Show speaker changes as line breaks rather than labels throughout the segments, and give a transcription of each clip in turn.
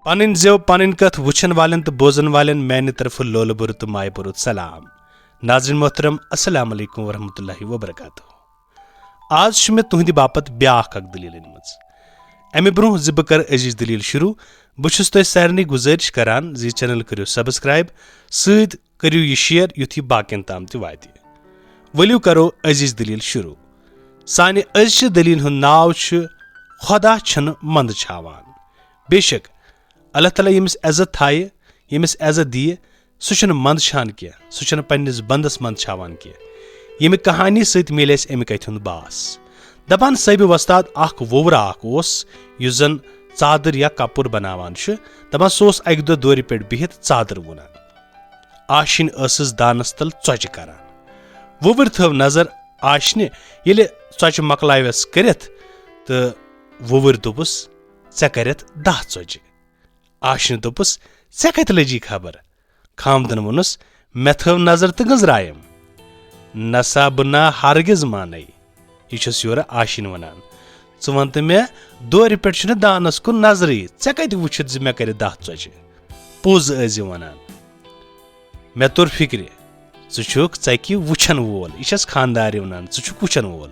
Panin Zyav Panin Kath wuchan walen to bozan walen मैंने तरफ लोल बुर तो माय बुर सलाम नाज़रीन मोहतरम अस्सलाम वालेकुम वरहमतुल्लाहि वबरकातुहू आज मे तुहंदि बापत ब्याख अक दलील अनमज अमे ब्रोह ज बह कर अजीज दलील शुरू बहुस तुह सारे गुजारिश करान जी चैनल करियो सब्सक्राइब सत करियो यह शेयर युथ यह बाकियन ताम ति वाति वलियो करो अजीज दलील शुरू सानि अज दलील हुंद नाव खुदा छुन मंदछावान बेशक अल्लाह ताला यमिस इज्जत थाये यमिस इज्जत दिए सह मंदछान कह सह पन्निस बंदस मंदछावान कह यमि कहानी सत मिले अमिक अथ हुंद बास दपान सैब वस्ताद अख वोवरा अख ओस युस जन चादर या कपुर बनावान दपान सह अक दह दोर पे बिहित चादर वुनान आशिन ٲसٕس दानस तल ژۄچہِ करान वोवर थव नजर आशिन येले ژۄچہِ मकलायस करित तो वोवर दोपस ऐ करत 10 ژۄچہِ आशिन दोपस ऐ कत लजी खबर खामदन वोनस मे थव नजर तो गंजरायम नसा बना हरगिज माने यह योर आशिन वनान च वन तो मे दोर पे दानस कुन नजर ऐ कत वुचित मे कर 10 ژۄچہِ पोज ऐज वनान मे तोर फिक्र ज़्याकि वुचन वोल यह खानदार वनान वुचन वोल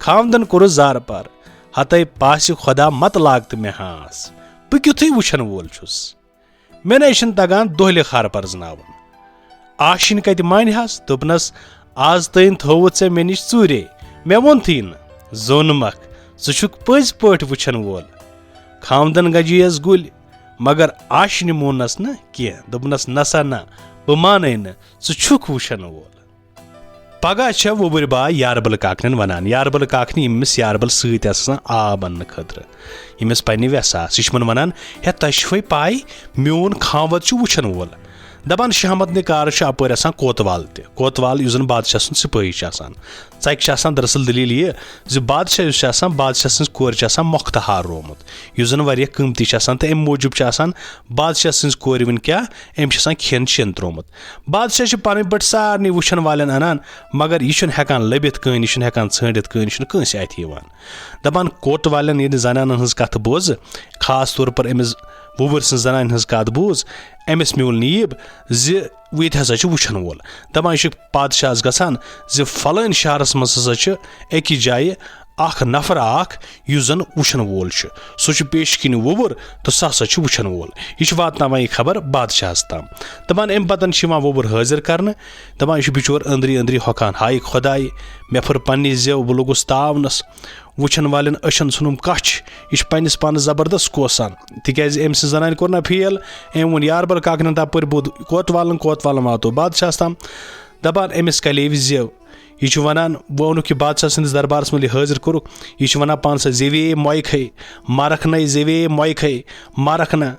खामदन कोर जार पार हतै पास खुदा मत लाग तो मे हास बह क्युथै वुचन वोल मे न तगान दोहले खार परजनावन आशिन कत मानहस दोपनस आज तन थोवुत ऐ मे निश चूरे मे वोनथी न जोनमक ज़ुक पज पट वुचन वोल खामदन गजीयस गुल मगर आशिन मोनस न कह दोपनस नसा ना बह माने न ज़ुक वुचन वोल पगह वोबर बाय यारबल काकन वनान यारबल काकन यमिस यारबल सत आब अन्न खतर यमिस पन्ने वेस यह वनान हे तह पाई मोन खावत वुचन वोल दपान शहमत निकार अपर कोतवाल कोतवाल युस बादशाह सुन सिपाही चक दरअसल दलील यह बादशाह बादशाह सज कोर मोख्तहार रोमुत युस वारिया कीमती तो अमे मूजूब बादशाह सज कोर वन क्या अम खेन शेन त्रोमुत बादशाह पन पे सारे वुचन वालन अनान मगर यह हेकान लबित कहीं यह हेकान षंडित कहीं यह कंस अथ दपान कोट वालन ये जनान हज कथ बोज खास तौर पर अमिस वोवर सज जनान हज कथ बोज अमिस म्यूल नीब ज ये हसा वुचन वोल दपान यह बादशाह गसान ज फलान शहरस मज हसा अकि जाए अख नफर अख युस जन वुचन वोल सह पेश किन वोवर तो सह हसा वुचन वोल यह वातनावान यह खबर बादशाह ताम दपान अम पतन वोवर हाजिर कर दपान यह बिचोर अंदरी अंदरी होकान हाय खुदाई मे फुर पन्नी जेव बह लोगुस तावनस वुचन वालन अशन नुम कछ यह पन्निस पान जबरदस्त कोसान तिकाज अम सज जनान कोर ना फेल अम वोन यारबल काकन तपर बोध कोतवालन वातो बादशाह ताम दपान अमिस कलेव जेव यह वनान वोनुक बादशाह सन्दस दरबारस मल हाजिर कोरुक यह वनान पान सा जेवे मोयखे मारख न जेवे मोयखे मारख न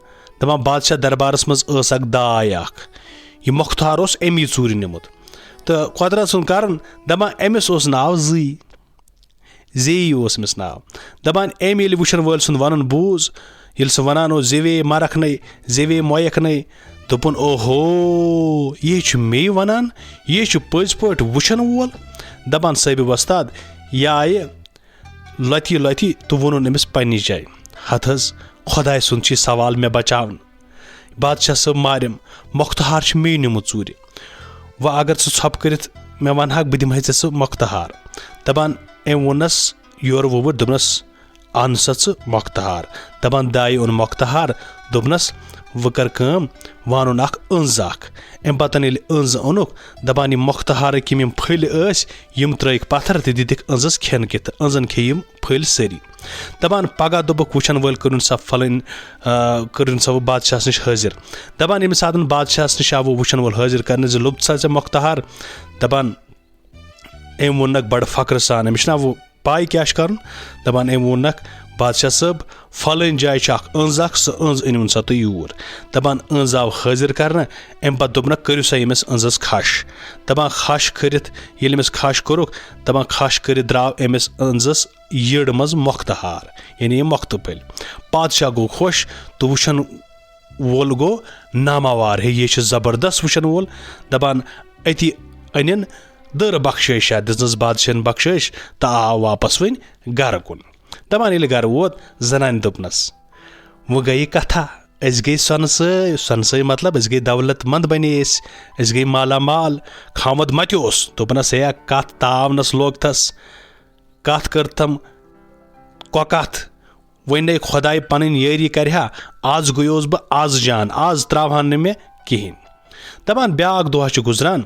दपान बादशाह दरबारस मज अक दाय यह मोख्तार अमी चूर निमुत तो कुदरत सुन कारण दपान अमिस नाव ज़ेई अमिस नाव दपान अम ये वुचन वल सुन वन बूज ये सह वनान जेवे मारख न जेवे मोयख न दोपन ओहो यह मे वनान यह पज पट वुचन वोल दपान सैब वस्ताद यह आय लथि लथि तो वोन अमिस पन्ने जाय हथ खुदाय सुन सवाल मे बचावन बादशाह सब मारिम मोख्तहार मे निमुत चूर व अगर षप कर मे वन बह दिम सह मोख्तहार दपान अम वोनस योर वोवर दोपनस अन सा मोख्तहार दपान दाय ओन मोख्तहार दोपनस वह कर वन ओन अंज अम पतन ये अंज ओनुक दपान मोख्तहार यम फल यम त्रक पत्थर तो दिख अंजस खेन कित अंजन खे यम फल सारी दपान पगह दोपक वुचन वल कर सा फलन कर सा वो बादशाह नश हाजिर दपान यम सात बादशाह नश वो वुचन वल हाजिर कर लुब सा मोख्तहार दपान अम वोनक बड़ फक्र सान अमिस ना वो पाई क्या कर दपान अम वोनक बादशाह सब फलन जाय अंज सह अंज अन सा तो यूर दपान अंज आव हाजिर कर अम पे दोपनक करू सा यमिस अंजस खश दपान खश करित ये अमिस खश कोरुक दपान खश कर द्राव अमिस अंजस यड़ मज मोख्तहार यानी मोख्तपल बादशाह गो खुश तो वुचन वोल गो नामावार है ये जबरदस्त वुचन वोल दपान अति अन दर बख्शिश दिस बादशाह बख्शिश तो आव वापस वन गर कुन दपान ये गर वोत जनान दोपनस वो गई कथा أسۍ گٔے سۄنسٲے مطلب أسۍ گٔے دولت منٛد بنے أسۍ گٔے مالا مال خامد متہِ اوس دوٚپنس ہے کتھ تاونس لوگتس کتھ کٔرتھم کۄکتھ وۄنۍ نَے خۄداے پنٕنۍ یٲری کرِ ہا آز گوٚیوس بہٕ آز جان آز تراوہن نہٕ مےٚ کہیٖنۍ دپان بیٛاکھ دۄہ چھُ گُزران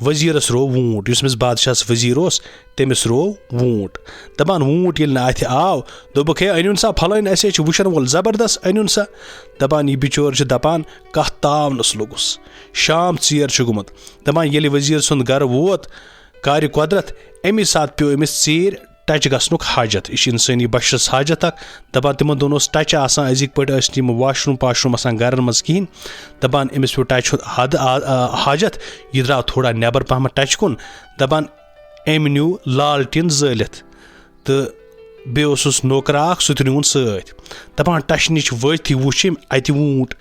ؤزیٖرس روو ووٗنٛٹ یُس أمِس بادشاہس ؤزیٖر اوس تٔمِس روو ووٗنٛٹ دپان ووٗنٛٹ ییٚلہِ نہٕ اَتھِ آو دوٚپُکھ ہے أنِوُن سا پھلٲنۍ اَسہِ چھُ وٕچھن وول زبردست أنِوُن سا دپان یہِ بِچور چھُ دپان کتھ تاونس لوٚگُس شام ژیر چھُ گوٚمُت دپان ییٚلہِ ؤزیٖر سُنٛد گرٕ ووت کارِ قۄدرت امی ساتہٕ پیوٚو أمِس ژیٖرۍ ٹچ گژھنُک حاجت یہِ چھُ اِنسٲنی بشرس حاجت اکھ دپان تِمن دۄہن اوس ٹچ آسان أزِکۍ پٲٹھۍ ٲسۍ نہٕ یِم واشروٗم پاشروٗم آسان گرن منٛز کہیٖنۍ دپان أمِس پیوٚو ٹچ ہُنٛد حاجت یہِ درٛاو تھوڑا نٮ۪بر پہمتھ ٹچہِ کُن دپان أمۍ نیوٗ لالٹیٖن زٲلِتھ تہٕ بیٚیہِ اوسُس نوکرا اکھ سُہ تہِ نیوٗن سۭتۍ دپان ٹچہِ نِش وٲتتھٕے وُچھ أمۍ اَتہِ ووٗنٛٹ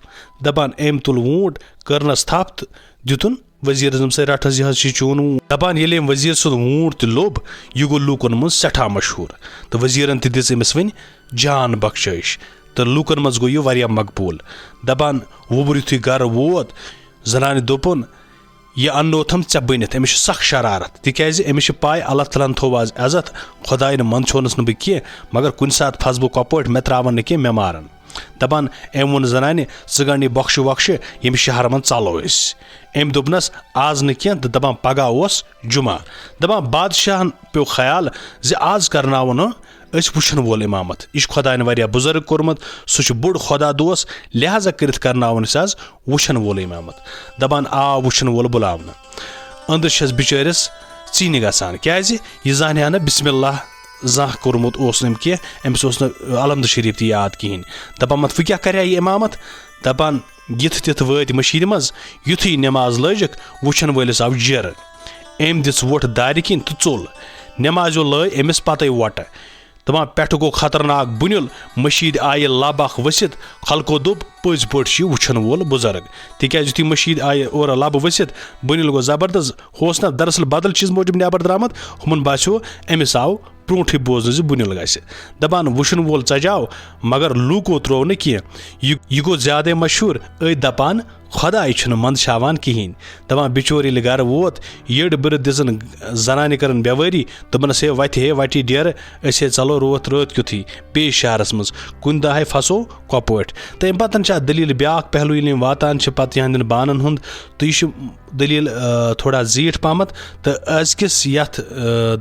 دپان أمۍ تُل ووٗنٛٹ کٔرنس تھپھ تہٕ دِتُن ؤزیٖرس دوٚپمس رٹھس یہِ حظ چھُ چون ووٗنٛٹ دپان ییٚلہِ أمۍ ؤزیٖر سُنٛد ووٗنٛٹ تہِ لوٚب یہِ گوٚو لوٗکن منٛز سٮ۪ٹھاہ مشہوٗر تہٕ ؤزیٖرن تہِ دِژ أمِس وۄنۍ جان بخشٲیش تہٕ لوٗکن منٛز گوٚو یہِ واریاہ مقبوٗل دپان وۄبر یِتھُے گرٕ ووت زنانہِ دوٚپُن یہِ اننوتھم ژےٚ بٔنِتھ أمِس چھِ سخ شرارت تِکیازِ أمِس چھِ پاے اللہ تعالیٰ ہن تھوٚو آز عزت خۄداین منٛدچھونس نہٕ بہٕ کینٛہہ مگر کُنہِ ساتہٕ پھس بہٕ کۄپٲٹھۍ مےٚ تراون نہٕ کینٛہہ مےٚ مارن دپان أمۍ ووٚن زنانہِ ژٕ گنٛڈ یہِ بۄکھشہِ وۄکھشہِ ییٚمِس شہرٕ منٛز ژلو أسۍ أمۍ دوٚپنس آز نہٕ کینٛہہ تہٕ دپان پگہہ اوس جُمعہ دپان بادشاہن پیوٚو خیال زِ آز کرناوو نہٕ أسۍ وٕچھن وول اِمامت یہِ چھُ خۄداین واریاہ بُزرگ کوٚرمُت سُہ چھُ بوٚڑ خۄدا دوس لہٰذا کٔرِتھ کرناوون أسۍ آز وٕچھن وول اِمامت دپان آو وٕچھن وول بُلاونہٕ أنٛدرٕ چھس بِچٲرِس ژِنہِ گژھان کیازِ یہِ زانہِ ہا نہٕ بسم اللہ زانٛہہ کوٚرمُت اوس نہٕ أمۍ کینٛہہ أمِس اوس نہٕ الحمدُ شریٖف تہِ یاد کِہیٖنۍ دپان وۄنۍ کیٛاہ کرِ ہا یہِ اِمامت دپان یِتھ تِتھ وٲتۍ مٔشیٖد منٛز یُتھُے نٮ۪ماز لٲجِکھ وٕچھن وٲلِس آو جِرٕ أمۍ دِژ وۄٹھ دارِ کِنۍ تہٕ ژوٚل نٮ۪مازیو لٲے أمِس پتے وۄٹہٕ دپان پٮ۪ٹھٕ گوٚو خطرناک بُنِل مٔشیٖد آیہِ لب اکھ ؤسِتھ خلقو دوٚپ پٔزۍ پٲٹھۍ چھُ یہِ وٕچھن وول بُزرگ تِکیازِ یُتھُے مٔشیٖد آیہِ اورٕ لبہٕ ؤسِتھ بُنِل گوٚو زبردست ہُہ اوس نہ دراصل بدل چیٖز موٗجوٗب نٮ۪بر درٛامُت ہُمن باسیٚو أمِس آو برونٛٹھٕے بوزنہٕ زِ بُنِل گژھِ دپان وٕچھن وول ژجاو مگر لوٗکو تروو نہٕ کینٛہہ یہِ گوٚو زیادے مشہوٗر أتھۍ دپان خۄداے چھُنہٕ منٛدچھاوان کِہیٖنۍ دپان بِچور ییٚلہِ گرٕ ووت یٔڈ بٔرِتھ دِژٕن زنانہِ کٔرٕن بیوٲری دوٚپنس ہے وَٹہِ ڈیرٕ أسۍ ہے ژلو رٲتھ کیُتھُے بیٚیِس شہرس منٛز کُنہِ دۄہ ہے پھسو کۄپٲٹھۍ تہٕ اَمہِ پتہٕ چھِ اَتھ دٔلیٖل بیٛاکھ پہلوٗ ییٚلہِ یِم واتان چھِ پتہٕ یِہنٛدٮ۪ن بانن ہُنٛد تہٕ یہِ چھُ دٔلیٖل تھوڑا زیٖٹھ پہمتھ تہٕ أزکِس یتھ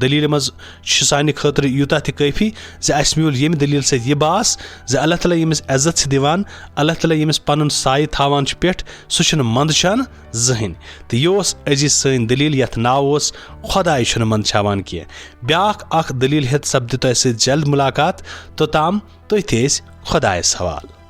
دٔلیٖلہِ منٛز چھُ سانہِ خٲطرٕ یوٗتاہ تہِ کٲفی زِ اَسہِ میوٗل ییٚمہِ دٔلیٖل سۭتۍ یہِ باس زِ اللہ تعالیٰ ییٚمِس عزت چھِ دِوان اللہ تعالیٰ ییٚمِس پنُن سایہِ تھاوان چھِ پٮ۪ٹھ سُہ چھُنہٕ منٛدچھان زٕہٕنۍ تہٕ یہِ اوس أزِچ سٲنۍ دٔلیٖل یتھ ناو اوس خۄداے چھُنہٕ منٛدچھاوان کینٛہہ بیٛاکھ اکھ دٔلیٖل ہٮ۪تھ سپدِ تۄہہِ سۭتۍ جلد مُلاقات توٚتام تُہۍ تہِ ٲسۍ خۄدایس حوالہٕ